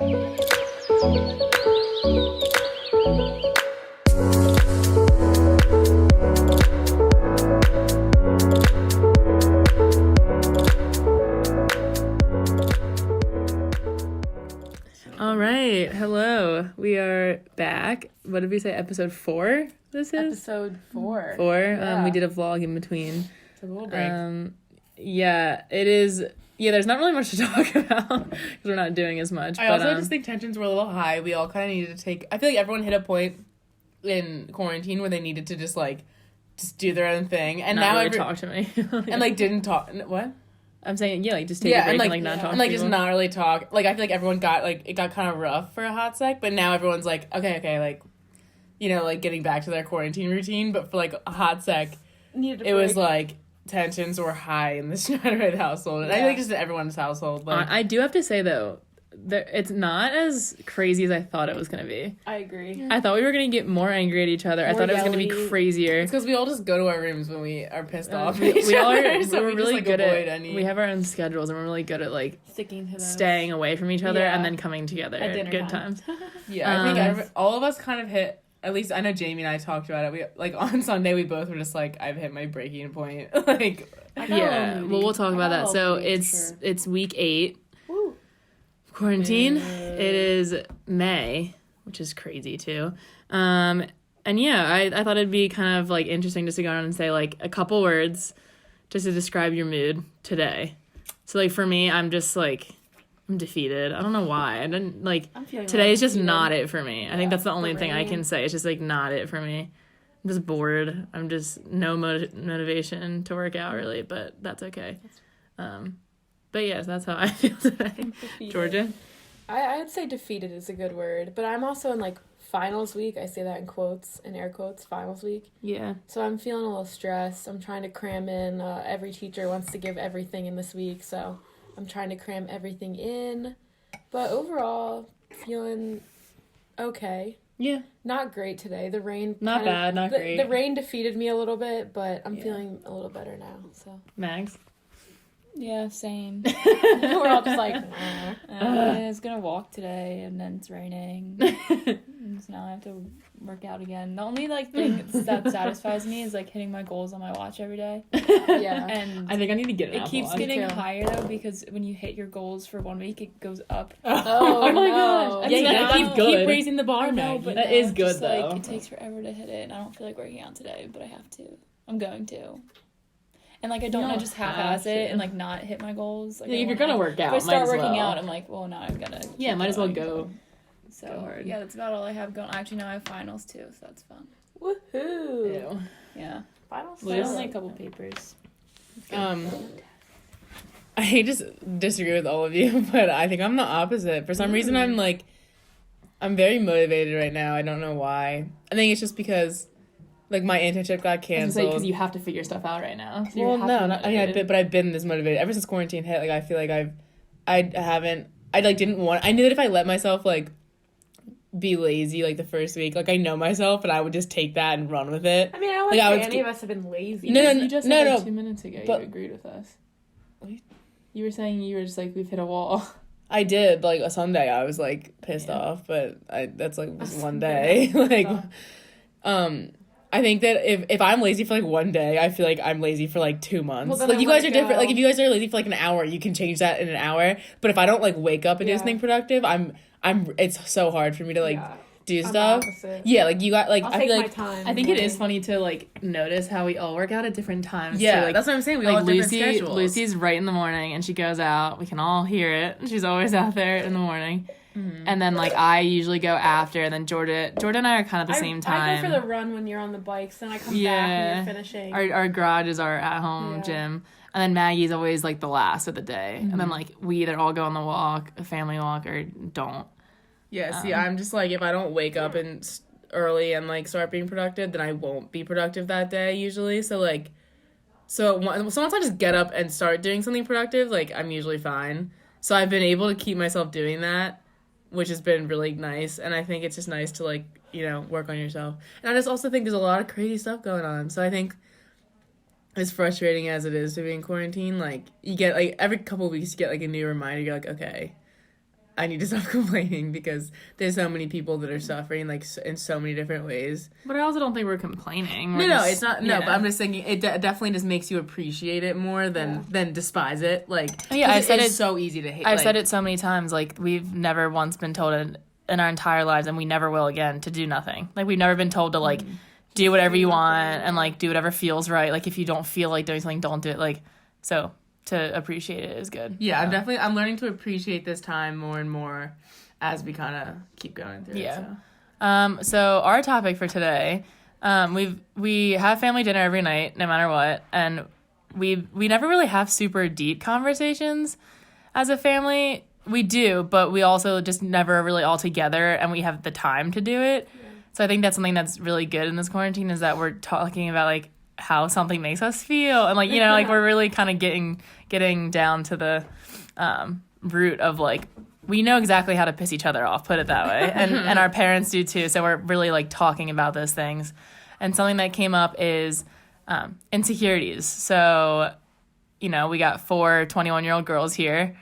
All right, hello. We are back. What did we say? Episode 4. This is episode 4. 4. Yeah. We did a vlog in between. It's a little break. Yeah, it is. Yeah, there's not really much to talk about because we're not doing as much. I also just think tensions were a little high. We all kind of needed to take. I feel like everyone hit a point in quarantine where they needed to just do their own thing, and not now really talk to me and didn't talk. What? I'm saying, just take a break and not talk. And to just people. not really talk. I feel like everyone got it got kind of rough for a hot sec, but now everyone's okay, getting back to their quarantine routine. But for a hot sec, it was tensions were high in the Schneiderite household, and I think just in everyone's household. I do have to say though, it's not as crazy as I thought it was going to be. I agree. Yeah. I thought we were going to get more angry at each other. I thought it was going to be crazier. It's because we all just go to our rooms when we are pissed off. We we're really good at. We have our own schedules, and we're really good at sticking to those. Staying away from each other and then coming together at dinner good time. times. Yeah, I think all of us kind of hit. At least I know Jamie and I talked about it. We on Sunday we both were just I've hit my breaking point. We'll talk about that. So it's week 8. Woo. Quarantine. It is May, which is crazy too. And I thought it'd be kind of interesting just to go around and say a couple words just to describe your mood today. So for me, I'm just I'm defeated. I don't know why. I didn't today's just not it for me. I think that's the only thing I can say. It's just not it for me. I'm just bored. I'm just no motivation to work out really, but that's okay. But yes, that's how I feel today. Georgia? I'd say defeated is a good word, but I'm also in finals week. I say that in quotes, in air quotes, finals week. Yeah. So I'm feeling a little stressed. I'm trying to cram in. Every teacher wants to give everything in this week, so I'm trying to cram everything in. But overall, feeling okay. Yeah. Not great today. The rain... Not bad, not great. The rain defeated me a little bit, but I'm feeling a little better now, so... Mags? Yeah, same. We're all just I was gonna walk today, and then it's raining. And so now I have to work out again. The only thing that satisfies me is hitting my goals on my watch every day. Yeah. And I think I need to get it keeps getting higher though, because when you hit your goals for 1 week, it goes up. Oh my gosh. Yeah, you gotta keep good. raising the bar, man. but that is good though. It takes forever to hit it, and I don't feel like working out today, but I have to. I'm going to. And I don't want to just half-ass it and not hit my goals. If you're gonna work out, if I start working out, I'm well, now I'm gonna. Yeah, might as well go. So go hard. Yeah, that's about all I have going. Actually, now I have finals too, so that's fun. Woohoo! Ew. Yeah. Finals. I only a couple papers. I just disagree with all of you, but I think I'm the opposite. For some reason, I'm very motivated right now. I don't know why. I think it's just because. My internship got canceled. Because you have to figure stuff out right now. So I've been this motivated ever since quarantine hit. I feel like I didn't want. I knew that if I let myself be lazy the first week, I know myself, and I would just take that and run with it. I mean, I don't think any of us have been lazy. No. You just said 2 minutes ago you agreed with us. What? You were saying you were just we've hit a wall. I did a Sunday. I was pissed off, but that's just one day. I think that if I'm lazy for 1 day, I feel like I'm lazy for 2 months. Well, you guys are different. If you guys are lazy for an hour, you can change that in an hour. But if I don't wake up and do something productive, it's so hard for me to do stuff. Yeah, you got I'll I take feel my time. I think it is funny to notice how we all work out at different times. Yeah, too. that's what I'm saying. We all have different schedules. Lucy's right in the morning and she goes out. We can all hear it. She's always out there in the morning. Mm-hmm. And then I usually go after, and then Jordan and I are kind of the same time. I go for the run when you're on the bikes, then I come back when you're finishing. Our garage is our at-home gym. And then Maggie's always the last of the day. Mm-hmm. And then we either all go on the walk, a family walk, or don't. Yeah, see, I'm just if I don't wake up and early and start being productive, then I won't be productive that day usually. So once I just get up and start doing something productive, I'm usually fine. So I've been able to keep myself doing that, which has been really nice. And I think it's just nice to work on yourself. And I just also think there's a lot of crazy stuff going on. So I think as frustrating as it is to be in quarantine, you get every couple of weeks you get a new reminder. You're okay. I need to stop complaining because there's so many people that are suffering like in so many different ways. But I also don't think we're complaining. No, it's not. No, but I'm just thinking it definitely just makes you appreciate it more than despise it. Like, yeah, I said it's so easy to hate. I've said it so many times. Like, we've never once been told in our entire lives, and we never will again, to do nothing. Like, we've never been told to like do whatever you want and like do whatever feels right. Like, if you don't feel like doing something, don't do it. Like, so to appreciate it is good. Yeah, I'm learning to appreciate this time more and more as we kind of keep going through it. So our topic for today, we have family dinner every night, no matter what, and we never really have super deep conversations as a family. We do, but we also just never really all together, and we have the time to do it. Yeah. So I think that's something that's really good in this quarantine, is that we're talking about like how something makes us feel, and like, you know, like we're really kind of getting down to the root of like, we know exactly how to piss each other off, put it that way, and our parents do too. So we're really like talking about those things, and something that came up is insecurities. So, you know, we got 4 21-year-old girls here.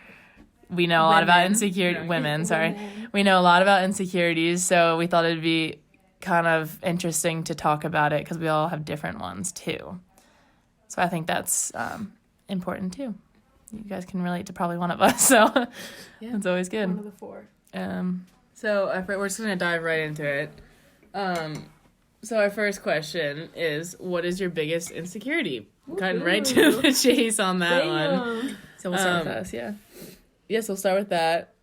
We know a lot about women. We know a lot about insecurities, so we thought it'd be kind of interesting to talk about it because we all have different ones too. So I think that's important too. You guys can relate to probably one of us, so it's always good. One of the 4. So we're just gonna dive right into it. So our first question is, what is your biggest insecurity? Cutting right to the chase on that one. So we'll start with us, Yes, we'll start with that.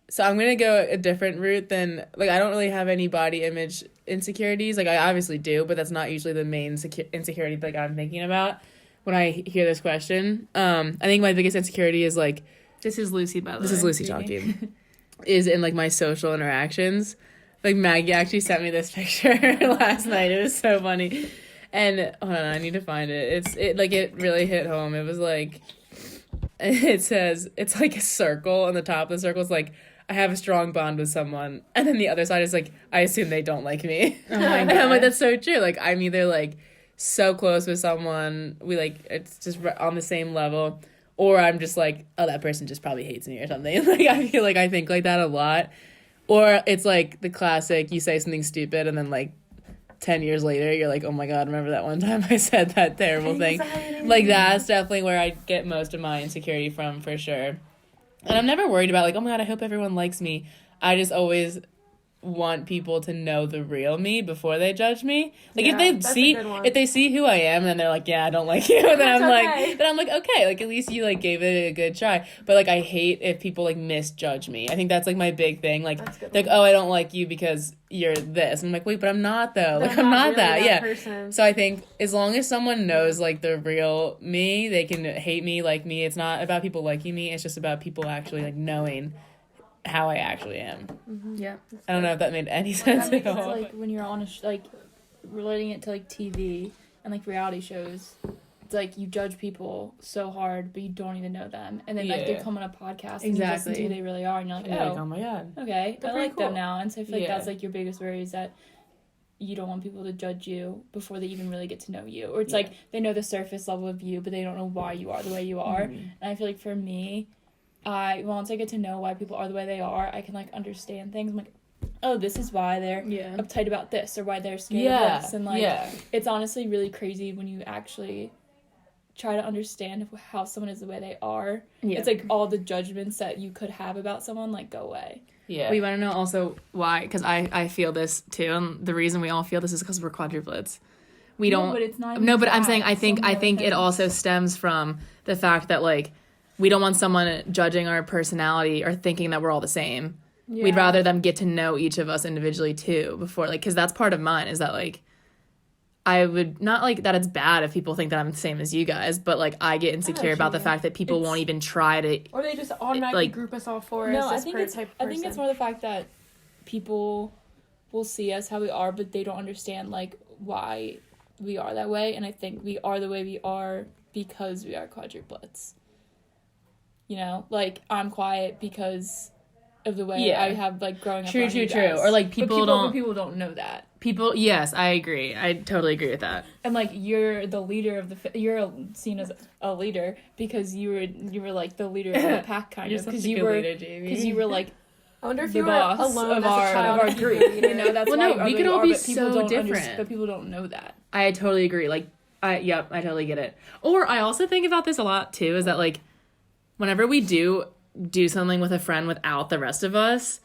So I'm going to go a different route than, like, I don't really have any body image insecurities. Like, I obviously do, but that's not usually the main insecurity, like, I'm thinking about when I hear this question. I think my biggest insecurity is, like... This is Lucy, by the way. This is Lucy talking. Is in, like, my social interactions. Like, Maggie actually sent me this picture last night. It was so funny. And, hold on, I need to find it. It really hit home. It was, like... It says, it's like a circle, and the top of the circle is like, I have a strong bond with someone, and then the other side is like, I assume they don't like me. Oh my God. And I'm like, that's so true. Like, I'm either like so close with someone, we like, it's just on the same level, or I'm just like, oh, that person just probably hates me or something. Like, I feel like I think like that a lot. Or it's like the classic, you say something stupid, and then like 10 years later, you're like, oh my God, remember that one time I said that terrible thing? Like, that's definitely where I get most of my insecurity from, for sure. And I'm never worried about, like, oh my God, I hope everyone likes me. I just always want people to know the real me before they judge me. Like, if they see who I am, and then they're like, yeah, I don't like you, and then I'm like, okay, like, at least you, like, gave it a good try. But, like, I hate if people, like, misjudge me. I think that's, like, my big thing. Like, oh, I don't like you because you're this. And I'm like, wait, but I'm not, though. Like, I'm not really that. Person. So I think as long as someone knows, like, the real me, they can hate me, like me. It's not about people liking me. It's just about people actually, like, knowing how I actually am. Mm-hmm. Yeah. I don't know if that made any sense at all. It's like when you're on like relating it to like TV and like reality shows, it's like you judge people so hard, but you don't even know them, and then like they come on a podcast and you listen to who they really are, and you're like, oh my God, okay, I like them now. And so I feel like that's like your biggest worry, is that you don't want people to judge you before they even really get to know you, or it's like they know the surface level of you, but they don't know why you are the way you are. And I feel like for me, once I get to know why people are the way they are, I can like understand things. I'm like, oh, this is why they're uptight about this, or why they're scared of this. And like it's honestly really crazy when you actually try to understand how someone is the way they are. It's like all the judgments that you could have about someone like go away. We want to know also why, because I feel this too, and the reason we all feel this is because we're quadruplets. We don't. But it's not. No, but I'm saying I think it also stems from the fact that like we don't want someone judging our personality or thinking that we're all the same. We'd rather them get to know each of us individually too before, like, because that's part of mine, is that like I would not like that it's bad if people think that I'm the same as you guys, but like I get insecure about the fact that people won't even try to, or they just automatically group us all for no, as this type of person. I think it's more the fact that people will see us how we are, but they don't understand like why we are that way. And I think we are the way we are because we are quadruplets. You know, like I'm quiet because of the way I have like growing up. True. Or like people don't know that. People, yes, I agree. I totally agree with that. And like you're the leader of you're seen as a leader because you were like the leader of the pack kind of because you were like I wonder if the you were boss alone of as a our child. group. You know, that's well, why no, we could really all be but people so don't different. but people don't know that. I totally agree. Like, I totally get it. Or I also think about this a lot too, is that like whenever we do something with a friend without the rest of us,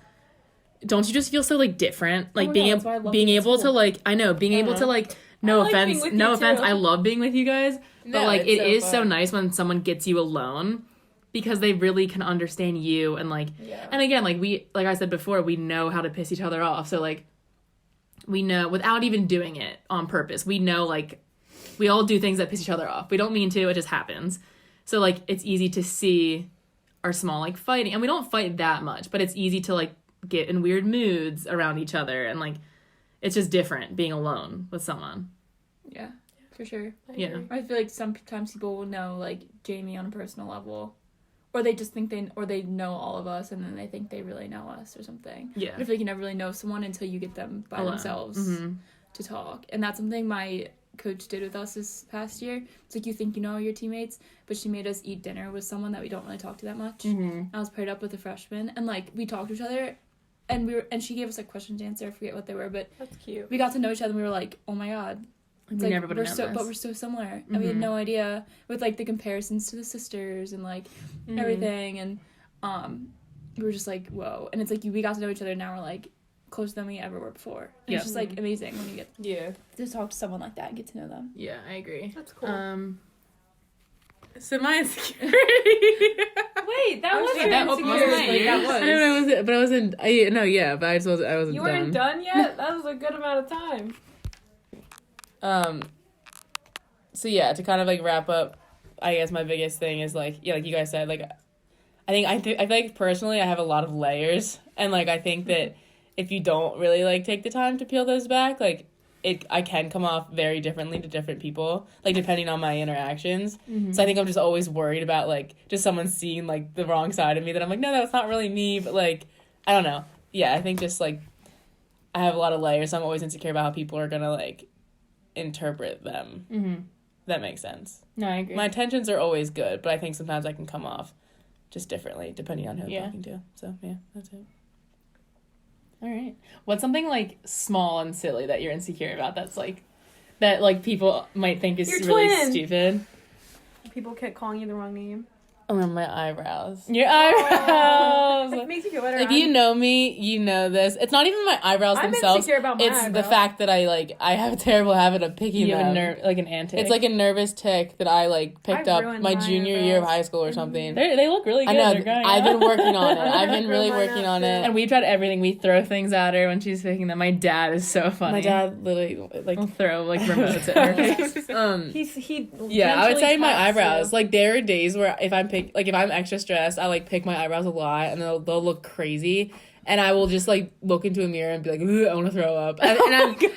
don't you just feel so like different? Like being able to like, I know, being able to like, no offense, I love being with you guys, but like it is so nice when someone gets you alone because they really can understand you and like, and again, like I said before, we know how to piss each other off. So like, we know without even doing it on purpose, we know like we all do things that piss each other off. We don't mean to, it just happens. So like, it's easy to see our small like fighting, and we don't fight that much, but it's easy to like get in weird moods around each other, and like it's just different being alone with someone. Yeah, for sure. I feel like sometimes people will know like Jamie on a personal level, or they just think they know all of us, and then they think they really know us or something. Yeah, but I feel like you never really know someone until you get them by themselves to talk, and that's something my coach did with us this past year. It's like you think you know your teammates, but she made us eat dinner with someone that we don't really talk to that much. I was paired up with a freshman, and like we talked to each other, and she gave us like questions to answer. I forget what they were, but that's cute. We got to know each other, and we were like, oh my god, it's like, we're so similar, and we had no idea with like the comparisons to the sisters and like everything, and we were just like whoa, and it's like we got to know each other, and now we're like closer than we ever were before. And it's just like amazing when you get to talk to someone like that and get to know them. Yeah, I agree. That's cool. So my insecurity. Wait, that was your insecurity. That was. I don't know, but I wasn't. But I wasn't. You weren't done yet. That was a good amount of time. So yeah, to kind of like wrap up, I guess my biggest thing is like like you guys said, like I feel like personally I have a lot of layers, and like I think that if you don't really like take the time to peel those back, like I can come off very differently to different people, like depending on my interactions. So I think I'm just always worried about like just someone seeing like the wrong side of me that I'm like, no, that's not really me, but like I don't know. Yeah, I think just like I have a lot of layers, so I'm always insecure about how people are gonna like interpret them. That makes sense. No, I agree. My intentions are always good, but I think sometimes I can come off just differently depending on who I'm talking to. So yeah, that's it. All right. What's something like small and silly that you're insecure about that's like that like people might think is really stupid? People kept calling you the wrong name. Oh, my eyebrows. Your eyebrows. It makes you feel better. If you know me, you know this. It's not even my eyebrows themselves. I'm insecure about my eyebrows. The fact that I have a terrible habit of picking you them. have like an antic. It's like a nervous tick that I like picked up my junior year of high school or something. They look really good. I know. I've been working on it. I've been really working on it. And we've tried everything. We throw things at her when she's picking them. My dad is so funny. My dad literally like will throw like remotes at her face. I would say my eyebrows. Like there are days where if I'm extra stressed, I like pick my eyebrows a lot, and they'll look crazy, and I will just like look into a mirror and be like, I want to throw up, and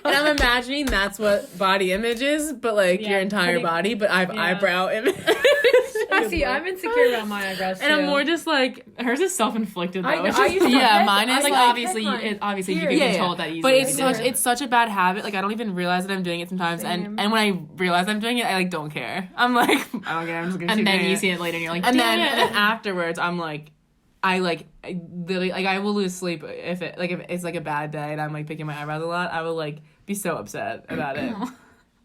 I'm imagining that's what body image is, but like your entire body, but I have eyebrow image. See, I'm insecure about my eyebrows too. And I'm more just like hers is self-inflicted though. Mine is like obviously you can control that easily. But it's such a bad habit. Like I don't even realize that I'm doing it sometimes, and when I realize I'm doing it, I like don't care. I'm like I don't care. I'm just gonna. And then you see it later, and you're like, and then afterwards, I'm like. I literally I will lose sleep if it's like a bad day and I'm like picking my eyebrows a lot. I will like be so upset about it.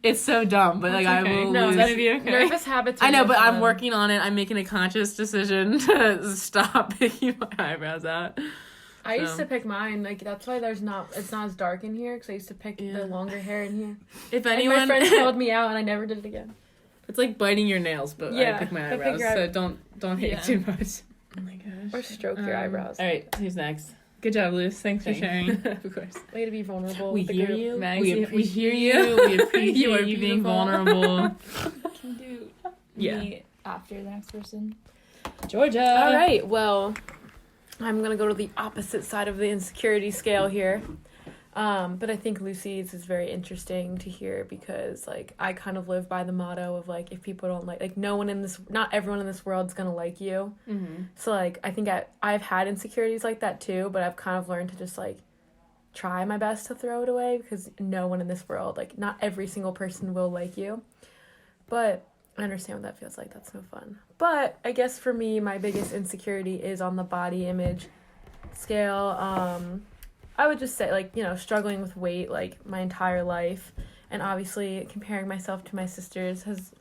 It's so dumb, but like I will lose. Nervous habits. I know, but I'm working on it. I'm making a conscious decision to stop picking my eyebrows out. I used to pick mine. Like that's why it's not as dark in here because I used to pick the longer hair in here. If anyone, and my friends called me out and I never did it again. It's like biting your nails, but I pick my eyebrows, so don't hate too much. Oh my gosh. Or stroke your eyebrows. All right, who's next? Good job, Luce. Thanks for sharing. Of course. Way to be vulnerable. We hear you. Max, we hear you. We appreciate you being vulnerable. Can do me after the next person. Georgia. All right. Well, I'm gonna go to the opposite side of the insecurity scale here. But I think Lucy's is very interesting to hear because like I kind of live by the motto of like if people don't like not everyone in this world is gonna like you. So like I think I've had insecurities like that too, but I've kind of learned to just like try my best to throw it away because no one in this world, like, not every single person will like you. But I understand what that feels like. That's no fun. But I guess for me, my biggest insecurity is on the body image scale. I would just say, like, you know, struggling with weight, like, my entire life. And obviously comparing myself to my sisters has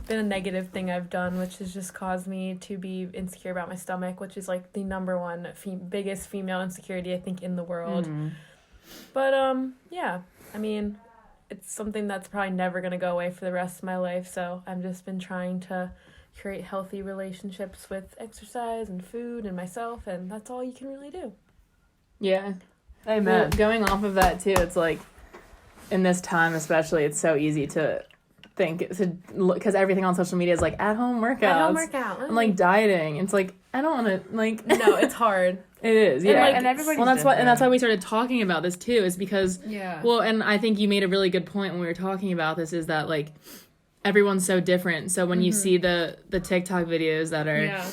been a negative thing I've done, which has just caused me to be insecure about my stomach, which is, like, the number one biggest female insecurity, I think, in the world. Mm-hmm. But, yeah, I mean, it's something that's probably never going to go away for the rest of my life. So I've just been trying to create healthy relationships with exercise and food and myself, and that's all you can really do. Yeah. Amen. Well, going off of that, too, it's like, in this time especially, it's so easy to think, because everything on social media is, like, at-home workouts. At-home workout. And, like, dieting. It's like, I don't want to, like... No, it's hard. It is, yeah. And everybody's that's why we started talking about this, too, is because... Yeah. Well, and I think you made a really good point when we were talking about this, is that, like, everyone's so different. So when you see the TikTok videos that are...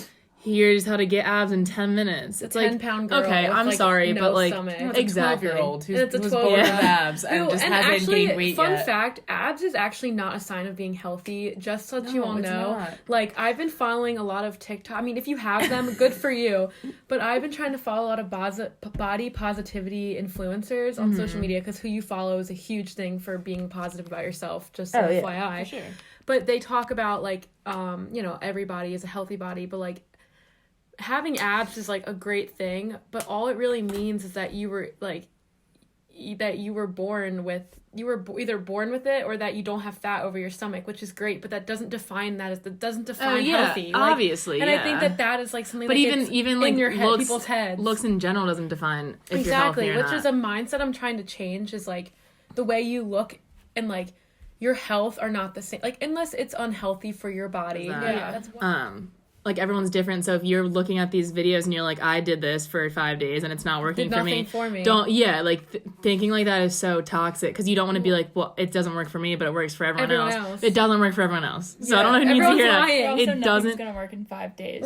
Here's how to get abs in 10 minutes. It's like 10-pound girl. Okay, with, I'm like, sorry, no but like stomach. exactly. 12-year-old who's It's a born 12-year-old. with abs and just hasn't actually, gained weight fun yet. fact, abs is actually not a sign of being healthy, just so that you all it's know. not. Like, I've been following a lot of TikTok. I mean, if you have them, good for you. But I've been trying to follow a lot of body positivity influencers on social media, because who you follow is a huge thing for being positive about yourself, just FYI. For sure. But they talk about, like, you know, every body is a healthy body, but, like, having abs is, like, a great thing, but all it really means is that you were, like, either born with it, or that you don't have fat over your stomach, which is great, but that doesn't define healthy. Like, obviously, and I think that is, like, something but that even gets like in your head, looks, people's heads. looks in general doesn't define if Exactly, you're healthy or which not. is a mindset I'm trying to change, is, like, the way you look and, like, your health are not the same, like, unless it's unhealthy for your body. That's like, everyone's different, so if you're looking at these videos and you're like, I did this for 5 days and it's not working for me, thinking like that is so toxic, because you don't want to be like, well, it doesn't work for me, but it works for everyone else. It doesn't work for everyone else. So I don't know who needs to hear that. It doesn't gonna work in 5 days.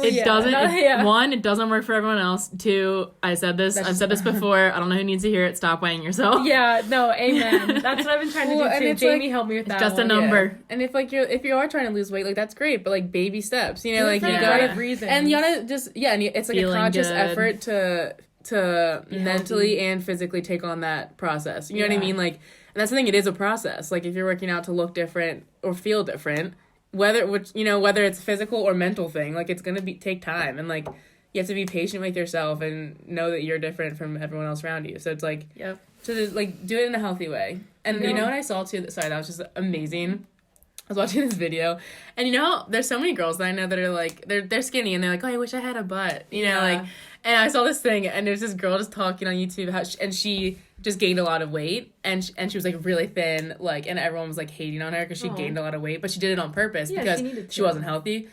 One, it doesn't work for everyone else. Two, I've said this before, I don't know who needs to hear it. Stop weighing yourself. Yeah, no, amen. That's what I've been trying to do too. Jamie helped me with that. It's just a number. Yeah. And if you are trying to lose weight, like, that's great, but, like, baby steps, you know, like, you gotta, reasons. and you gotta just, and it's like Feeling a conscious good. effort to mentally and physically take on that process. You know what I mean? Like, and that's the thing, it is a process. Like, if you're working out to look different or feel different, whether it's physical or mental thing, like, it's gonna take time, and, like, you have to be patient with yourself and know that you're different from everyone else around you. So it's like, so just, like, do it in a healthy way. And you know what I saw too? Sorry, that was just amazing. I was watching this video, and you know, there's so many girls that I know that are like, they're skinny, and they're like, oh, I wish I had a butt, you know, like, and I saw this thing, and there's this girl just talking on YouTube how she just gained a lot of weight, and she was, like, really thin, like, and everyone was, like, hating on her because she gained a lot of weight, but she did it on purpose because she wasn't healthy,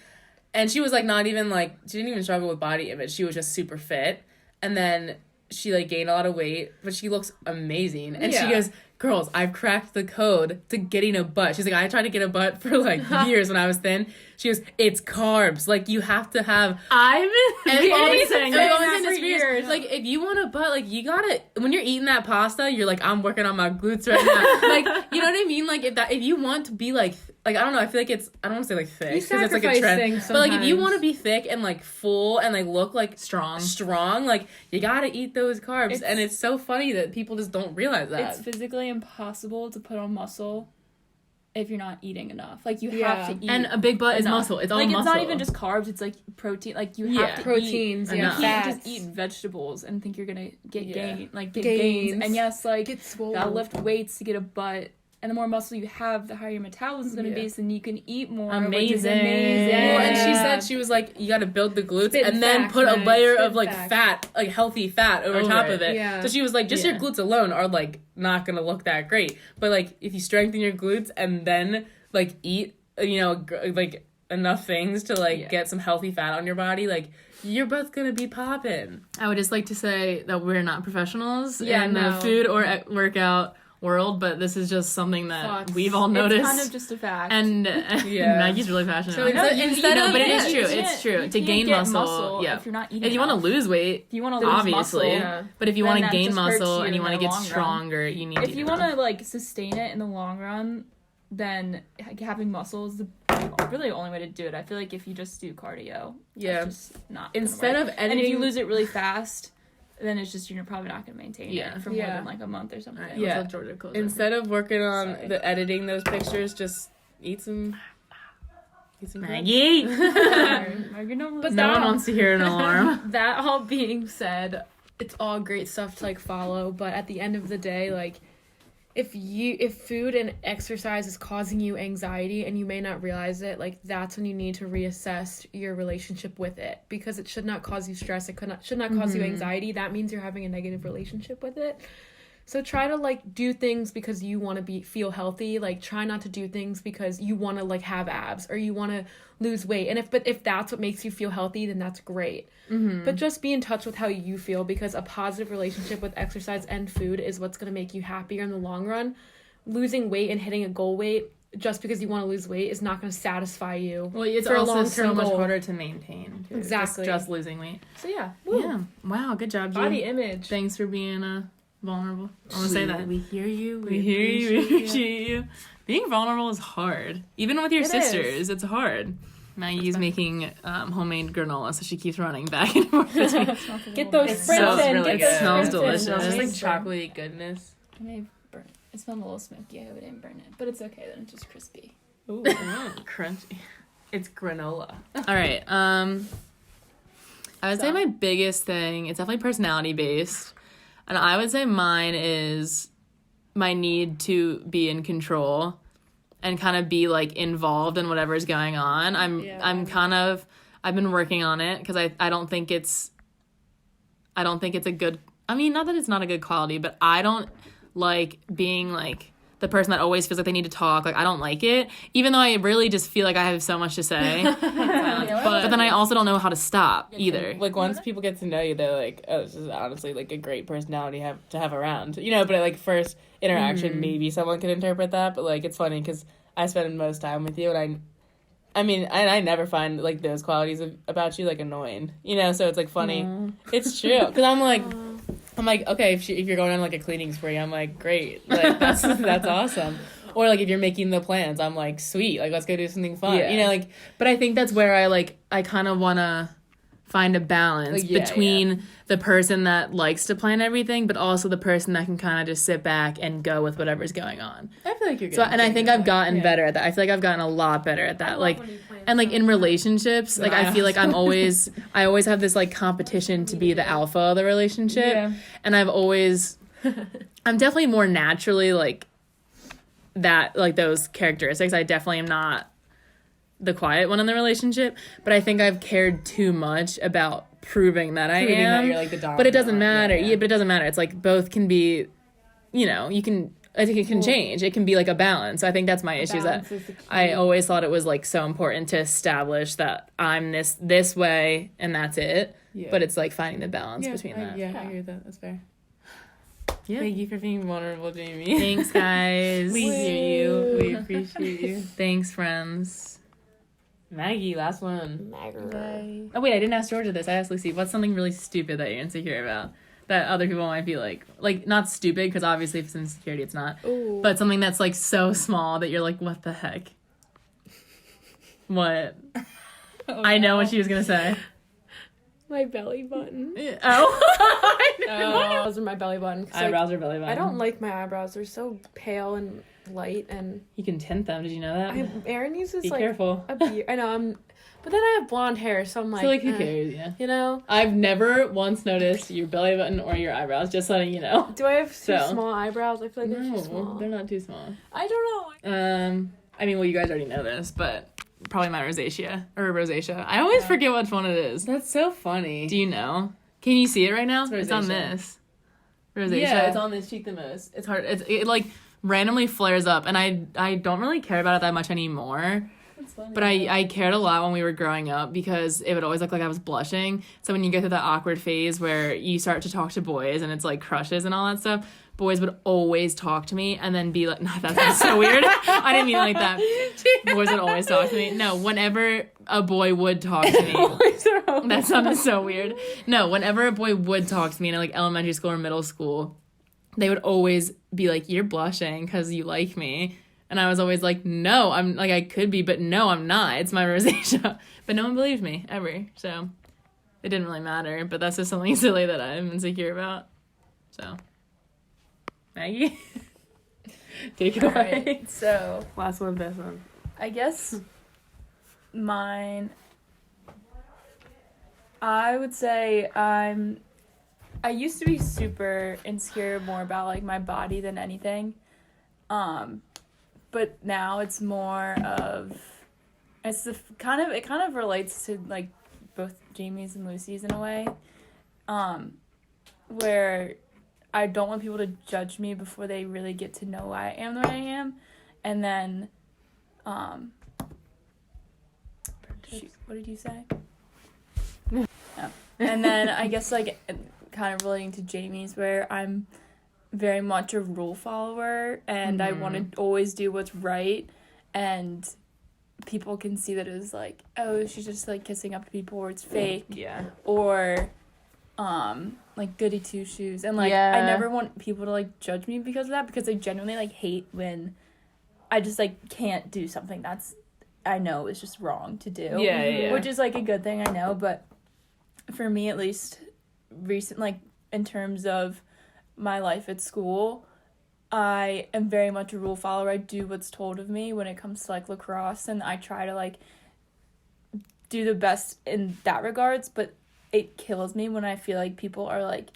and she was, like, not even, like, she didn't even struggle with body image, she was just super fit, and then she, like, gained a lot of weight, but she looks amazing, and she goes, girls, I've cracked the code to getting a butt. She's like, I tried to get a butt for, like, years when I was thin. She goes, it's carbs. Like, you have to have... I've been always saying that for years. Like, if you want a butt, like, you gotta... When you're eating that pasta, you're like, I'm working on my glutes right now. Like, you know what I mean? Like, if you want to be, like, I don't know, I feel like it's... I don't want to say, like, thick. Because it's, like, a trend. But, like, if you want to be thick and, like, full and, like, look, like... Strong, like, you gotta eat those carbs. And it's so funny that people just don't realize that. It's physically impossible to put on muscle if you're not eating enough. Like, you have to eat. And a big butt is muscle. It's all like, muscle. It's not even just carbs. It's, like, protein. Like, you have to proteins, eat. yeah. You can't just eat vegetables and think you're gonna get gains. And yes, like, get swole. gotta lift weights to get a butt. And the more muscle you have, the higher your metabolism is going to be, so then you can eat more. Amazing. Which is amazing. Well, and she said, she was like, you got to build the glutes and then put a layer of, like, fat, like, healthy fat over top of it. Yeah. So she was like, just your glutes alone are, like, not going to look that great. But, like, if you strengthen your glutes and then, like, eat, you know, like, enough things to, like, get some healthy fat on your body, like, your butt's going to be popping. I would just like to say that we're not professionals in the food or workout world, but this is just something that Thoughts. we've all noticed. It's kind of just a fact. And Maggie's really passionate. So about it. instead of- but it is you true. can't- It's true. you To can't gain get muscle, yeah. if you're not eating If you want to enough. lose weight, If you want to lose obviously. muscle, Yeah. But if you then want to that gain just hurts muscle you and you in want to the get long run. stronger, you need if to you want to like sustain it in the long run, then having muscle is the really only way to do it. I feel like if you just do cardio, Yeah. it's just not Instead gonna of work. And if editing- you lose it really fast, then it's just you're probably not going to maintain Yeah. it for more Yeah. than like a month or something. Alright, Yeah. let's let Georgia close Instead of working on Sorry. the editing those pictures, just eat some Maggie. But No one wants to hear an alarm. That all being said, it's all great stuff to like follow, but at the end of the day, like if food and exercise is causing you anxiety and you may not realize it, like that's when you need to reassess your relationship with it, because it should not cause you stress. It should not cause you anxiety. That means you're having a negative relationship with it. So try to like do things because you want to feel healthy. Like try not to do things because you want to like have abs or you want to lose weight. And if that's what makes you feel healthy, then that's great. But just be in touch with how you feel, because a positive relationship with exercise and food is what's going to make you happier in the long run. Losing weight and hitting a goal weight just because you want to lose weight is not going to satisfy you. Well, it's for a also long-term so much goal. harder to maintain. Too. Exactly. Just losing weight. So yeah, Yeah. Wow. Good job, G. body image. Thanks for being vulnerable. I want to say that. We hear you. We hear you. We appreciate you. Being vulnerable is hard. Even with your It sisters, it's hard. Maggie's making homemade granola, so she keeps running back and forth between. Get those It sprints smells in. really Get good. those It smells sprints in. delicious. It's just like Amazing. chocolatey goodness. I may have burnt it. It smelled a little smoky. I hope it didn't burn it. But it's okay, then it's just crispy. Ooh, Crunchy. it's granola. All right. I would say my biggest thing, it's definitely personality based. And I would say mine is my need to be in control and kind of be like involved in whatever's going on. I've been working on it because I don't think it's a good, I mean, not that it's not a good quality, but I don't like being like the person that always feels like they need to talk. Like, I don't like it, even though I really just feel like I have so much to say. but then I also don't know how to stop either. Like once people get to know you, they're like, "Oh, this is honestly like a great personality to have around," you know. But at like first interaction, maybe someone could interpret that. But like, it's funny because I spend most time with you, and I mean, I never find like those qualities about you like annoying, you know. So it's like funny. It's true because I'm like, okay, if you're going on like a cleaning spree, I'm like, great, like that's awesome. Or like if you're making the plans, I'm like, sweet, like let's go do something fun, you know, like. But I think that's where I kind of want to find a balance between the person that likes to plan everything, but also the person that can kind of just sit back and go with whatever's going on. I feel like you're good. So, and I think I've gotten better at that. I feel like I've gotten a lot better at that. Like, and like in relationships, like I feel like I always have this like competition to be the alpha of the relationship. Yeah. And I'm definitely more naturally like that, like those characteristics. I definitely am not the quiet one in the relationship, but I think I've cared too much about proving that I am. that you're like the dominant but it doesn't one. matter. Yeah. But it doesn't matter. It's like both can be, you know, I think it can change. It can be like a balance. So I think that's my issue. That I always thought it was like so important to establish that I'm this way and that's it. Yeah. But it's like finding the balance between that. I hear that. That's fair. Yeah. Thank you for being vulnerable, Jamie. Thanks, guys. We hear you. We appreciate you. Thanks, friends. Maggie, last one. Oh wait, I didn't ask Georgia this. I asked Lucy, what's something really stupid that you're insecure about? That other people might be like not stupid, because obviously if it's insecurity, it's not. Ooh. But something that's like so small that you're like, what the heck? What? I know what she was gonna say. My belly button. Oh. Eyebrows are my belly button. 'Cause, like, Eyebrows are belly button. I don't like my eyebrows. They're so pale and light, and You can tint them. Did you know that? Aaron uses Be like careful. a beard. I know. But then I have blonde hair, so I'm like, So like, who cares? Yeah. You know? I've never once noticed your belly button or your eyebrows. Just letting you know. Do I have too So. small eyebrows? I feel like they're too No, small. they're not too small. I don't know. I mean, well, you guys already know this, but probably my rosacea or rosacea. I always forget which one it is. That's so funny. Do you know? Can you see it right now? It's It's on rosacea. this. Rosacea. Yeah, it's on this cheek the most. It's hard. It like randomly flares up, and I don't really care about it that much anymore. That's funny. But I cared a lot when we were growing up because it would always look like I was blushing. So when you go through that awkward phase where you start to talk to boys and it's like crushes and all that stuff, boys would always talk to me and then be like, no, that's so weird. I didn't mean it like that. Boys would always talk to me. No, whenever a boy would talk to me. That sounded so weird. No, whenever a boy would talk to me in like elementary school or middle school, they would always be like, you're blushing because you like me. And I was always like, no, I'm like, I could be, but no, I'm not. It's my rosacea. But no one believed me ever. So it didn't really matter. But that's just something silly that I'm insecure about. So, Maggie? Take it away. Right, so, Last one, best one. I guess mine, I would say I used to be super insecure more about, like, my body than anything. But now it's more of, it kind of relates to, like, both Jamie's and Lucy's in a way, where I don't want people to judge me before they really get to know I am the way I am, and then, what did you say? Oh. And then I guess, like, kind of relating to Jamie's, where I'm very much a rule follower, and I want to always do what's right, and people can see that as like, oh, she's just like kissing up to people, or it's fake, or like goody two shoes, and like I never want people to like judge me because of that, because I genuinely like hate when I just like can't do something that's I know is just wrong to do, which is like a good thing, I know, but for me at least like in terms of my life at school, I am very much a rule follower. I do what's told of me when it comes to like lacrosse, and I try to like do the best in that regards, but it kills me when I feel like people are like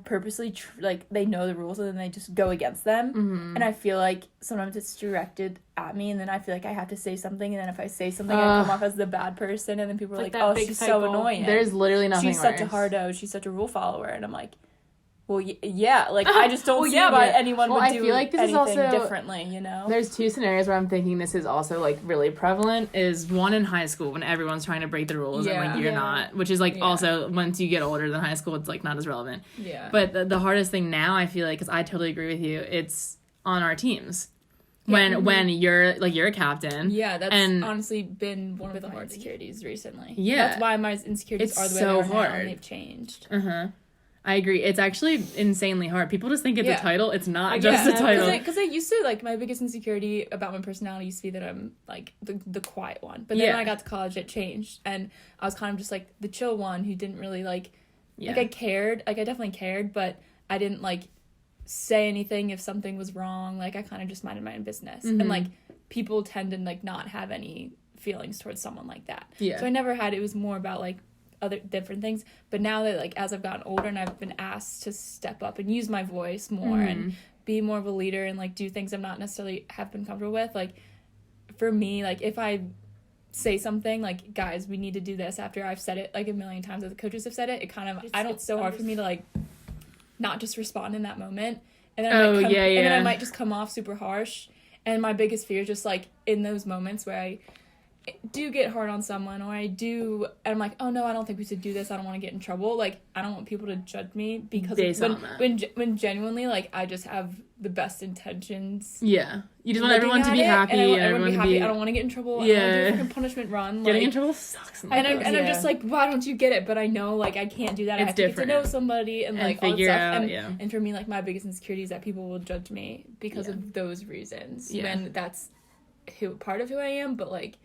purposely like they know the rules and then they just go against them, and I feel like sometimes it's directed at me, and then I feel like I have to say something, and then if I say something I come off as the bad person, and then people are like oh, she's so annoying, there's literally nothing she's such a hardo, she's such a rule follower, and I'm like, well, yeah, like, I just don't see why anyone would do feel like this anything is also, differently, you know? There's two scenarios where I'm thinking this is also, like, really prevalent, is one in high school when everyone's trying to break the rules and, like, you're not, which is, like, also, once you get older than high school, it's, like, not as relevant. Yeah. But the hardest thing now, I feel like, because I totally agree with you, it's on our teams. When you're a captain. Yeah, that's honestly been one of the hard insecurities recently. Yeah. That's why my insecurities are the way they are now, and they've changed. I agree. It's actually insanely hard. People just think it's a title. It's not just a title. Because I used to, like, my biggest insecurity about my personality used to be that I'm, like, the quiet one. But then when I got to college, it changed. And I was kind of just, like, the chill one who didn't really, like, like, I cared. Like, I definitely cared, but I didn't, like, say anything if something was wrong. Like, I kind of just minded my own business. And, like, people tend to, like, not have any feelings towards someone like that. Yeah. So I never had, it was more about, like, other different things, but now that, like, as I've gotten older and I've been asked to step up and use my voice more and be more of a leader and, like, do things I'm not necessarily have been comfortable with, like, for me, like, if I say something like, guys, we need to do this, after I've said it like a million times, that the coaches have said it, it kind of, it's so hard for me to, like, not just respond in that moment, and then and then I might just come off super harsh, and my biggest fear is just, like, in those moments where I do get hard on someone, or I do, and I'm like, oh no, I don't think we should do this, I don't want to get in trouble, like, I don't want people to judge me because when genuinely, like, I just have the best intentions. Yeah, you just want everyone to be happy, and everyone to be happy. I don't want to get in trouble. I don't want to do a freaking punishment run. Getting in trouble sucks. And I'm just like, why don't you get it? But I know, like, I can't do that. I have to get to know somebody and like all that stuff. And for me, like, my biggest insecurity is that people will judge me because of those reasons. When that's part of who I am, but, like,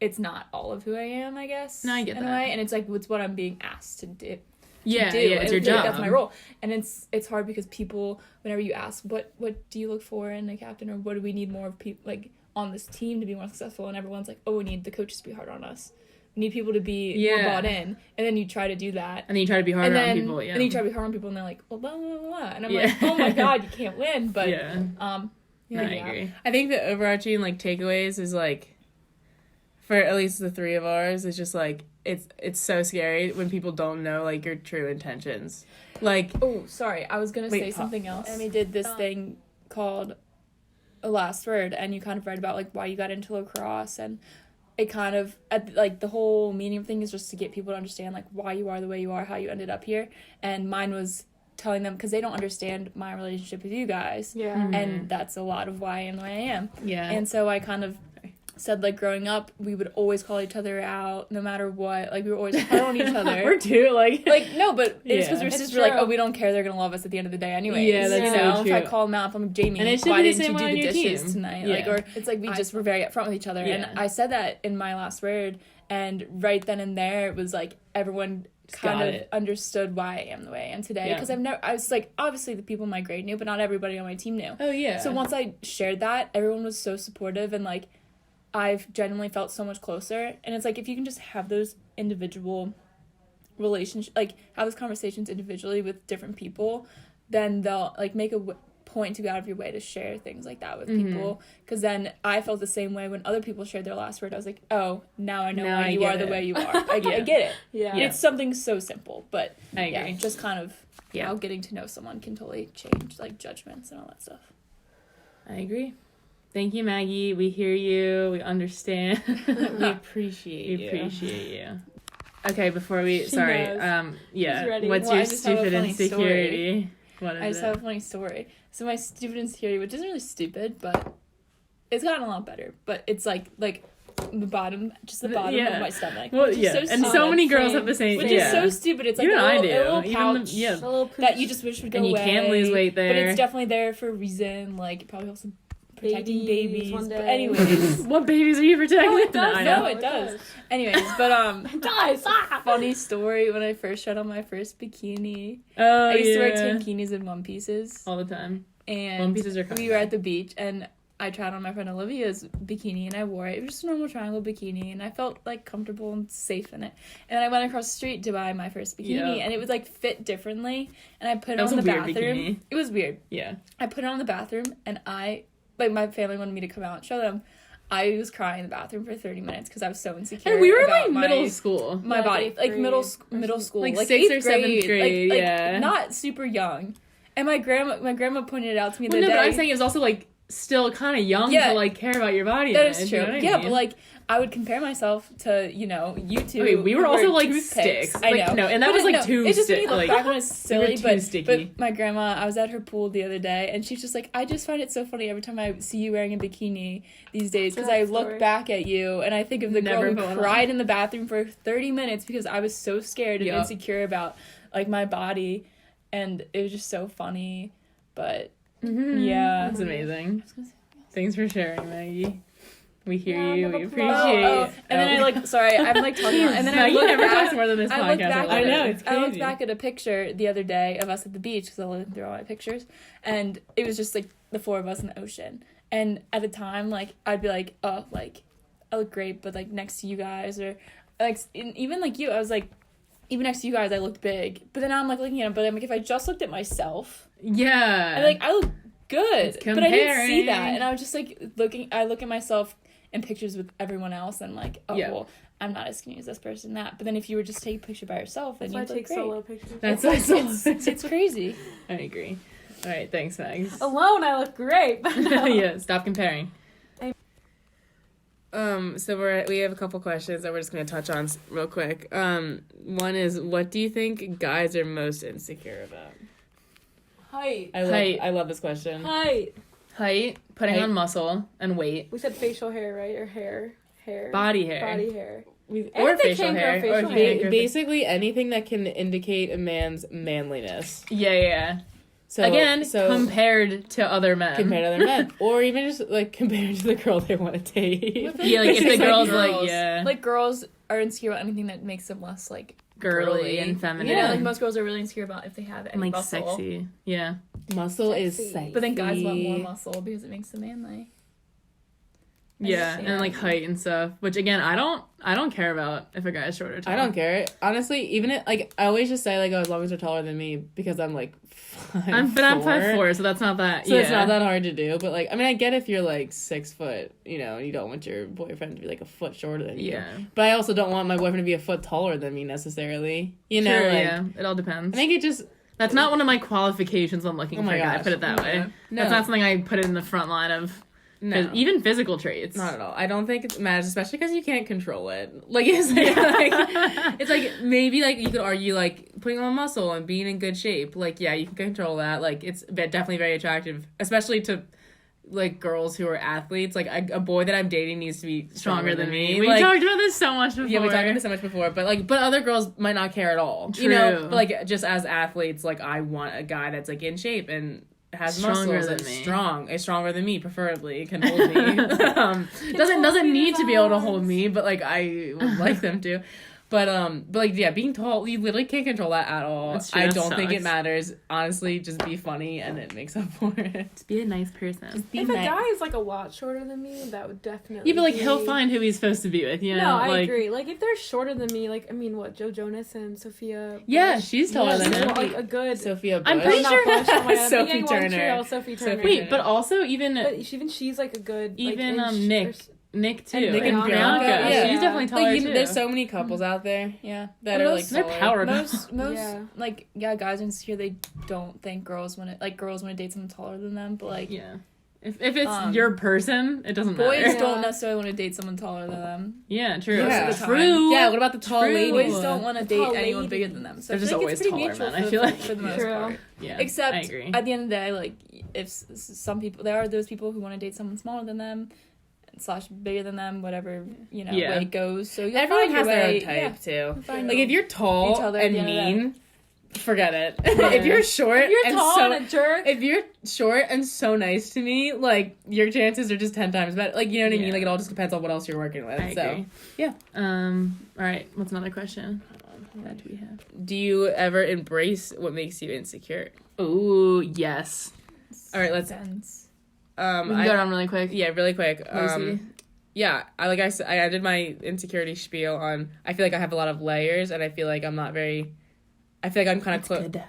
it's not all of who I am, I guess. No, I get that. In a way. And it's like, it's what I'm being asked to do. It's your job. That's my role. And it's hard because people, whenever you ask, what do you look for in a captain, or what do we need more of people, like, on this team to be more successful? And everyone's like, oh, we need the coaches to be hard on us. We need people to be more bought in. And then you try to do that. And then you try to be harder on people, And then you try to be hard on people, and they're like, well, blah, blah, blah, blah. And I'm like, oh my God, you can't win. But, I agree. I think the overarching, like, takeaways is, like, for at least the three of ours, it's just, like, it's so scary when people don't know, like, your true intentions. Like... Oh, sorry. I was going to say something else. Emmy did this thing called A Last Word, and you kind of read about, like, why you got into lacrosse, and it kind of, like, the whole medium thing is just to get people to understand, like, why you are the way you are, how you ended up here. And mine was telling them, because they don't understand my relationship with you guys. Yeah. And that's a lot of why I am the way I am. Yeah. And so I kind of said, like, growing up, we would always call each other out no matter what. Like, we were always hard on each other. We're too, like... Like, no, but it's because Yeah. we're It's sisters. We're like, true. oh, we don't care. They're going to love us at the end of the day anyways. Yeah, that's you so know, true. if I call them out, if I'm Jamie, And it should why be the didn't same you do way the on your dishes team. tonight? Yeah. Like, or it's like we just were very upfront with each other. Yeah. And I said that in my last word. And right then and there, it was like everyone kind got of it. understood why I am the way I am today. Yeah. Because I was like, obviously the people in my grade knew, but not everybody on my team knew. Oh, yeah. So once I shared that, everyone was so supportive, and like I've genuinely felt so much closer. And it's like, if you can just have those individual relationships, like have those conversations individually with different people, then they'll like make a point to go out of your way to share things like that with people. Because then I felt the same way when other people shared their last word. I was like, oh, now I know Now why I you get are the it. way you are. I Yeah. get it. Yeah. Yeah. It's something so simple, but I yeah, agree. just kind of how getting to know someone can totally change like judgments and all that stuff. I agree. Thank you, Maggie. We hear you. We understand. We appreciate We you. appreciate you. Okay, before we... She sorry. knows. Yeah. She's ready. What's Well, I your just have a stupid funny insecurity? What is I just it? have a funny story. So my stupid insecurity, which isn't really stupid, but it's gotten a lot better. But it's like the bottom, just the bottom Yeah. of my stomach. Well, which is yeah. so and stupid. so many girls Same. have the same... Which yeah. is so stupid. It's like Even a I little, do. a little Even pouch yeah. A little that you just wish would go And you away. can't lose weight there. But it's definitely there for a reason. Like, it probably helps with protecting babies. one But day. anyways. What babies are you protecting? No, it does. I No, know. it does. Anyways, but It does. Ah! funny story, when I first tried on my first bikini. Oh, I used to wear yeah. tankinis and one pieces. All the time. And One pieces are coming we were back. at the beach, and I tried on my friend Olivia's bikini, and I wore it. It was just a normal triangle bikini, and I felt like comfortable and safe in it. And I went across the street to buy my first bikini, Yeah. and it was like fit differently. And I put it That was on a the weird bathroom. bikini. It was weird. Yeah. I put it on the bathroom, and my family wanted me to come out and show them. I was crying in the bathroom for 30 minutes because I was so insecure. And we were in about like middle school. my Like body, eighth like grade middle or school, Like like 6th or 8th 7th grade, like, yeah. not super young. And my grandma pointed it out to me the Well, no, other but day. I'm saying it was also like still kind of young Yeah. to like care about your body. That image, is you true. know what I Yeah, mean? but like I would compare myself to, you two. Okay, we were who also, were like, toothpicks. sticks. I Like, know. no, and that But was, like, no, too it's just stick- me look like, back when it's we were silly, too sticky. but my grandma, I was at her pool the other day, and she's just like, I just find it so funny every time I see you wearing a bikini these days, because Good I look story. back at you, and I think of the Never girl put who one cried in the bathroom for 30 minutes because I was so scared and Yup. insecure about, like, my body, and it was just so funny, but, yeah. That's amazing. Thanks for sharing, Maggie. We hear Yeah, you. I'm We gonna appreciate. Oh, and then I like, sorry, I'm like talking, and then I Maggie look never back, talks more than this I podcast. look back love at it. know, it's I looked crazy. back at a picture the other day of us at the beach because I looked through all my pictures, and it was just like the four of us in the ocean. And at the time, like I'd be like, oh, like I look great, but like next to you guys, or like even like you, I was like, even next to you guys, I looked big. But then now I'm like looking at them, but I'm like, if I just looked at myself, Yeah. I like I look good, It's but I didn't see that, comparing. and I was just like I look at myself in pictures with everyone else, and like, oh Yeah. well, I'm not as skinny as this person, that. But then if you were just take a picture by yourself, then That's why you I look take great. solo pictures. That's It's crazy. I agree. All right, thanks, Mags. Alone, I look great. But no. Yeah, stop comparing. So we have a couple questions that we're just gonna touch on real quick. One is, what do you think guys are most insecure about? Height. Height. I love this question. Height. Height, putting Height. on muscle and weight, We said facial hair, right? Or hair. body hair, Body hair. or And if they facial can't grow hair, facial or if you hair. can't grow Basically anything that can indicate a man's manliness. yeah. So Again, so compared to other men. compared to other men, or even just like compared to the girl they want to date. Yeah, like if the Like girl's girls. like, yeah, Like girls are insecure about anything that makes them less like girly and feminine. You know, like most girls are really insecure about if they have any and like muscle. sexy. Yeah. Muscle is Sexy. sexy. But then guys want more muscle because it makes them manly. Yeah, Yeah. and like height and stuff. Which again, I don't care about if a guy's short or tall. I don't care. Honestly, even it like I always just say like, oh, as long as they're taller than me, because I'm like 5'4". I'm 5'4", so that's not that. So yeah. it's not that hard to do. But like, I mean, I get if you're like 6 foot, you know, you don't want your boyfriend to be like a foot shorter than you. Yeah. But I also don't want my boyfriend to be a foot taller than me necessarily. You know, Sure, like, yeah. It all depends. I think it just That's not one of. My qualifications I'm looking Oh for my a guy. gosh. Put it that way. No. That's not something I put in the front line of No. Even physical traits. Not at all. I don't think it matters, especially because you can't control it. Like, it's like maybe, like, you could argue, like, putting on muscle and being in good shape. Like, yeah, you can control that. Like, it's definitely very attractive, especially to, like, girls who are athletes. Like, a boy that I'm dating needs to be stronger than me. We like, talked about this so much before. Yeah, we talked about this so much before. But other girls might not care at all. True. You know? But, like, just as athletes, like, I want a guy that's, like, in shape and has Stronger muscles than and me. is stronger than me, preferably, can hold me. Doesn't need to be able to hold me, but, like, I would like them to. But like, yeah, being tall, you literally can't control that at all. That's true, I that don't think it sucks. matters. Honestly, just be funny and it makes up for it. Just be a nice person. If a guy is like a lot shorter than me, that would definitely. Yeah, but like be... he'll find who he's supposed to be with, you know? No, I like, agree. Like if they're shorter than me, like I mean, what Joe Jonas and Sophia. Yeah, Bush? she's taller than she's him. like a good. Sophia Bush. I'm pretty not sure Bush, oh my God, Sophie Being Turner. Montreal, Sophie Turner. Wait, but also even But she's like a good. even like, inch Nick. or Nick too. And Nick and Priyanka. Priyanka, yeah. She's definitely taller Like, too. there's so many couples out there Yeah. that But are, most- like, They're taller. power Most Yeah. like guys are insecure. They don't think girls want to date someone taller than them. But like Yeah. If it's your person, it doesn't boys matter. Yeah. don't necessarily want to date someone taller than them. Yeah, true. Yeah. Most of the time. True. Yeah, what about the tall True. ladies? Boys don't want to Tall date anyone lady. bigger than them. So They're I just feel like always it's pretty taller mutual men, I for, feel like. for the most True. part. Yeah, Except I agree. at the end of the day, like if some people, there are those people who want to date someone smaller than them, / bigger than them, whatever Yeah. way it goes. So you'll Everyone find has your their own way. type, too. find Like, your- if you're tall each other at and the end of the day. mean, forget it. If you're short If you're and tall so... and a jerk. If you're short and so nice to me, like, your chances are just 10 times better. Like, you know what I mean? Yeah. Like, it all just depends on what else you're working with. I so, agree. yeah. All right. What's another question? What do we have? Do you ever embrace what makes you insecure? Ooh, yes. All right, let's... Sense. We can go down really quick. Yeah, really quick. Lucy? Yeah, I did my insecurity spiel on... I feel like I have a lot of layers, and I feel like I'm not very... I feel like I'm kind of Good.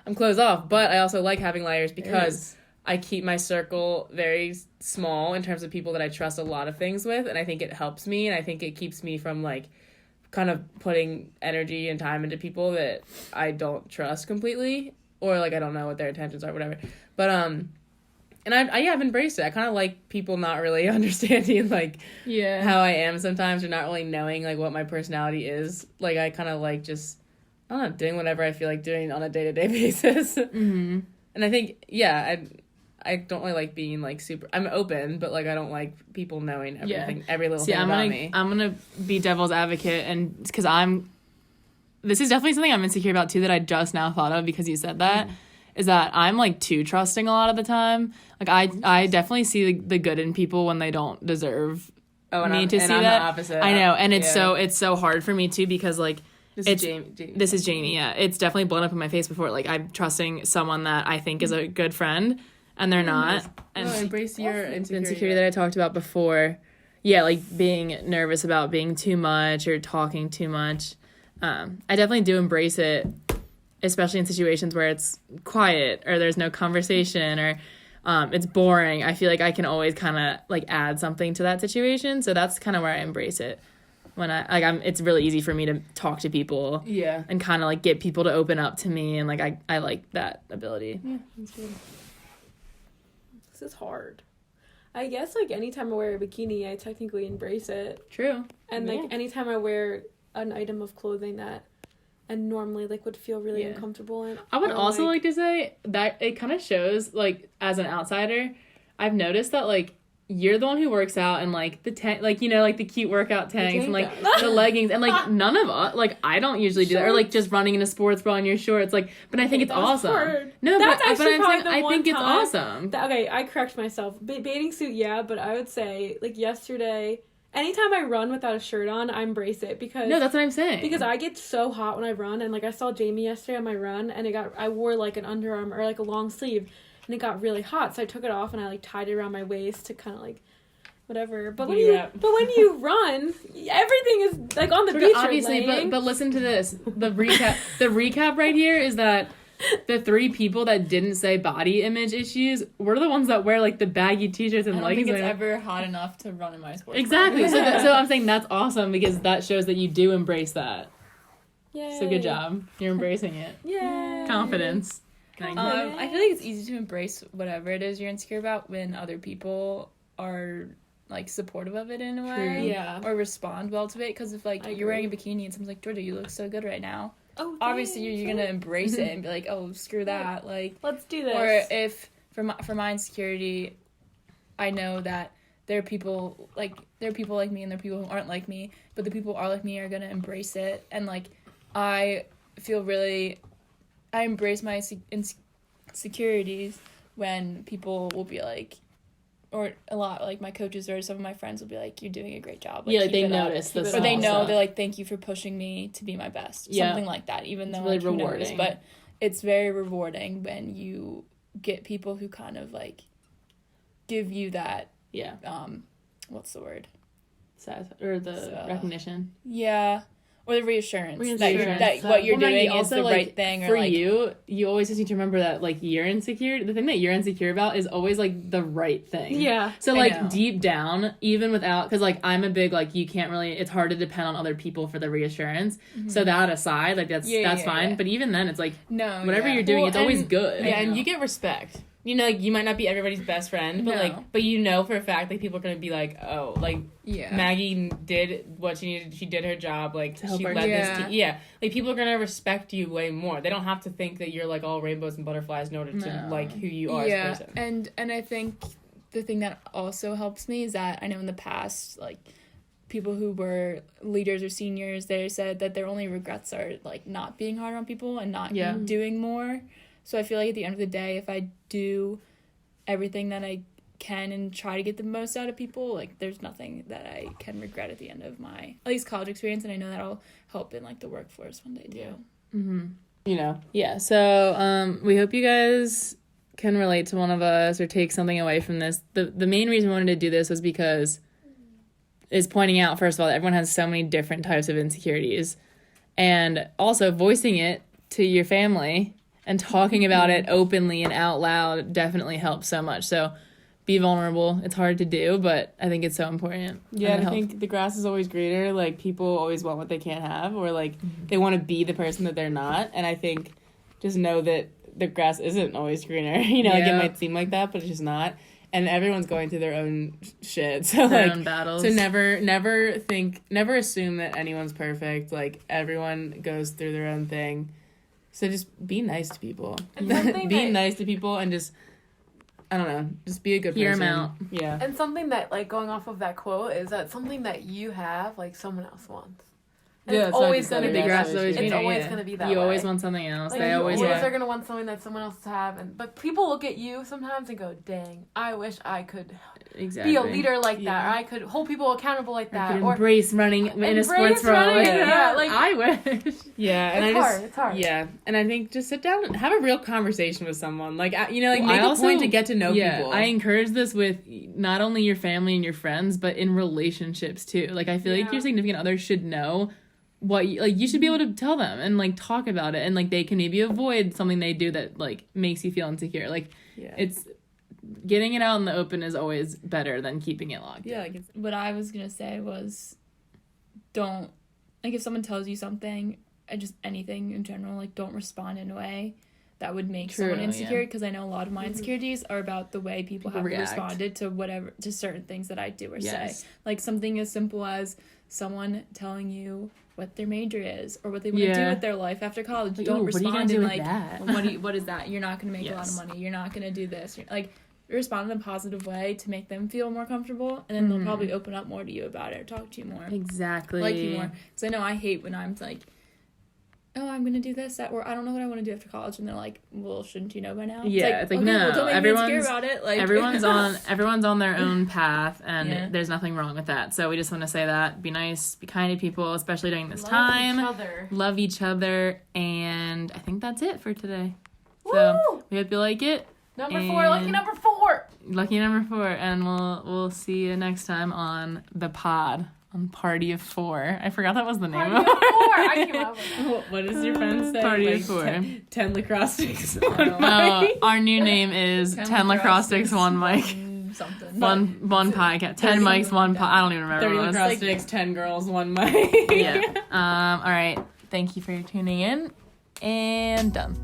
I'm closed off, but I also like having layers because is. I keep my circle very small in terms of people that I trust a lot of things with, and I think it helps me, and I think it keeps me from, like, kind of putting energy and time into people that I don't trust completely, or, like, I don't know what their intentions are, whatever. But, and I've embraced it. I kind of like people not really understanding, like, Yeah. how I am sometimes, or not really knowing, like, what my personality is. Like, I kind of like just, I don't know, doing whatever I feel like doing on a day-to-day basis. Mm-hmm. And I think, yeah, I don't really like being, like, super... I'm open, but, like, I don't like people knowing everything, every little thing about me. I'm gonna be devil's advocate, and because this is definitely something I'm insecure about too that I just now thought of because you said that. Is that I'm like too trusting a lot of the time. Like I definitely see the good in people when they don't deserve me to see I'm that. the opposite. I know, and it's Yeah. so hard for me too because like This it's is Jamie. this is Jamie. Yeah, it's definitely blown up in my face before. Like I'm trusting someone that I think is a good friend, and they're not. And Embrace your the insecurity. insecurity that I talked about before. Yeah, like being nervous about being too much or talking too much. I definitely do embrace it, especially in situations where it's quiet or there's no conversation or it's boring. I feel like I can always kind of like add something to that situation. So that's kind of where I embrace it. When it's really easy for me to talk to people Yeah. and kind of like get people to open up to me, and like I like that ability. Yeah, that's good. This is hard. I guess like anytime I wear a bikini, I technically embrace it. True. And like anytime I wear an item of clothing that and normally like would feel really Yeah. uncomfortable in. I would or, also like to say that it kind of shows, like, as an outsider, I've noticed that, like, you're the one who works out and, like, the tank, like, you know, like, the cute workout tanks and, like, the leggings. And, like, none of us, like, I don't usually do that. Or, like, just running in a sports bra in your shorts. Like, but I think it's that was awesome. hard. No, That's but actually I'm probably saying the I one think it's time awesome. Okay, I correct myself. Bathing suit, yeah, but I would say like yesterday, anytime I run without a shirt on, I embrace it because No, that's what I'm saying. because I get so hot when I run, and like I saw Jamie yesterday on my run, and I wore like an underarm or like a long sleeve, and it got really hot, so I took it off and I like tied it around my waist to kind of like whatever. But when you run, everything is like on the beach. Obviously, you're laying. but listen to this. The recap right here is that the 3 people that didn't say body image issues were the ones that wear like the baggy t-shirts and I don't leggings. think it's like, ever hot enough to run in my sports. exactly. So I'm saying that's awesome because that shows that you do embrace that. Yay. So good job. You're embracing it. Yay. Confidence. I feel like it's easy to embrace whatever it is you're insecure about when other people are like supportive of it in a way. Yeah. Or respond well to it, because if like I you're wearing a agree. bikini and someone's like, Georgia, you look so good right now. Oh, Obviously you're gonna embrace it and be like, oh, screw that. Like, let's do this. or if for my insecurity, I know that there are people like me and there are people who aren't like me, but the people who are like me are gonna embrace it. And like I embrace my insecurities when people will be like, or a lot, like my coaches or some of my friends will be like, you're doing a great job. Like, Like they keep it up. notice this. Or they know, also. they're like, thank you for pushing me to be my best. Yeah. Something like that, even though really like, who knows, rewarding. but it's very rewarding when you get people who kind of like give you that, Yeah. what's the word? Or the recognition. Yeah. Or the reassurance, Reassurance. that what you're Well, Maggie, doing is also, the like, right thing. Or For like, you always just need to remember that, like, you're insecure. The thing that you're insecure about is always, like, the right thing. Yeah. So, I like, know. deep down, even without... Because, like, I'm a big, like, you can't really... It's hard to depend on other people for the reassurance. Mm-hmm. So that aside, like, that's fine. Yeah. But even then, it's, like, no, whatever yeah. you're doing, Well, it's always and- good. Yeah, I and know. you get respect. You know, like, you might not be everybody's best friend, but, No. like, but you know for a fact, like, people are gonna be like, oh, like, Yeah. Maggie did what she needed. She did her job. Like, To help she our led team. this team. Yeah. Like, people are gonna respect you way more. They don't have to think that you're, like, all rainbows and butterflies in order to, No. like, who you are as a person. And I think the thing that also helps me is that I know in the past, like, people who were leaders or seniors, they said that their only regrets are, like, not being hard on people and not Yeah. doing more. So I feel like at the end of the day, if I do everything that I can and try to get the most out of people, like, there's nothing that I can regret at the end of my, at least, college experience. And I know that'll help in, like, the workforce one day too. Yeah. Mm-hmm. You know. Yeah. So we hope you guys can relate to one of us or take something away from this. The main reason we wanted to do this was because is pointing out, first of all, that everyone has so many different types of insecurities, and also voicing it to your family and talking about it openly and out loud definitely helps so much. So be vulnerable. It's hard to do, but I think it's so important. Yeah, And I it helps. think the grass is always greener. Like, people always want what they can't have, or, like, they want to be the person that they're not. And I think just know that the grass isn't always greener. You know, like, it Yeah. might seem like that, but it's just not. And everyone's going through their own shit. So, Their like, own battles. so never assume that anyone's perfect. Like, everyone goes through their own thing. So just be nice to people. And something Be that- nice to people and just, I don't know, just be a good Hear 'em person. out. Yeah. And something that, like, going off of that quote is that something that you have, like, someone else wants. And Yeah, it's it's not always just going to that be The grass is always It's greener, always yeah. going to be that You way. always want something else. Like, They you always always want. are going to want something that someone else have. But people look at you sometimes and go, dang, I wish I could Exactly. be a leader like that. Yeah. Or I could hold people accountable like I that. could Or embrace running in a Embrace sports bra. running, Like, yeah, like- I wish. Yeah, and It's I just, hard, it's hard. Yeah, and I think just sit down and have a real conversation with someone. Like, you know, like, Well, make I a also- point to get to know Yeah, people. I encourage this with not only your family and your friends, but in relationships too. Like, I feel like Yeah. your significant other should know what you should be able to tell them and, like, talk about it, and, like, they can maybe avoid something they do that, like, makes you feel insecure. Like, Yeah. it's getting it out in the open is always better than keeping it locked. Yeah, like, it's, What I was gonna say was, don't, like, if someone tells you something, just anything in general, like, don't respond in a way that would make True, someone yeah. insecure, because I know a lot of my insecurities are about the way people have react. responded to certain things that I do or Yes. say. Like, something as simple as someone telling you what their major is or what they want to do Yeah. with their life after college. Like, Don't ooh, what are you respond gonna do in, with like, that? well, what is that? You're not going to make a lot Yes. of money. You're not going to do this. Like, respond in a positive way to make them feel more comfortable, and then they'll probably open up more to you about it or talk to you more. Exactly. Like you more. Because I know I hate when I'm like, oh, I'm going to do this, that, or I don't know what I want to do after college, and they're like, well, shouldn't you know by now? Yeah, it's like, okay, no, well, don't make me insecure everyone's- about it. Like, everyone's on their own path, and Yeah. there's nothing wrong with that. So we just want to say that. Be nice, be kind to people, especially during this love time. each other. Love each other, and I think that's it for today. So Woo! we hope you like it. Number 4, lucky And- number 4. Lucky number 4, and we'll see you next time on the pod on Party of 4. I forgot that was the name Party of of 4. it. I came up with that. what does your friend say? Party of Like, 4. 10 lacrosse sticks. Our new name is 10 lacrosse sticks, 1 mic. something. One podcast. 10 mics, 1 pod. I don't even remember 30 what it was. lacrosse sticks, 10 girls, 1 mic. Yeah. All right. Thank you for tuning in, and done.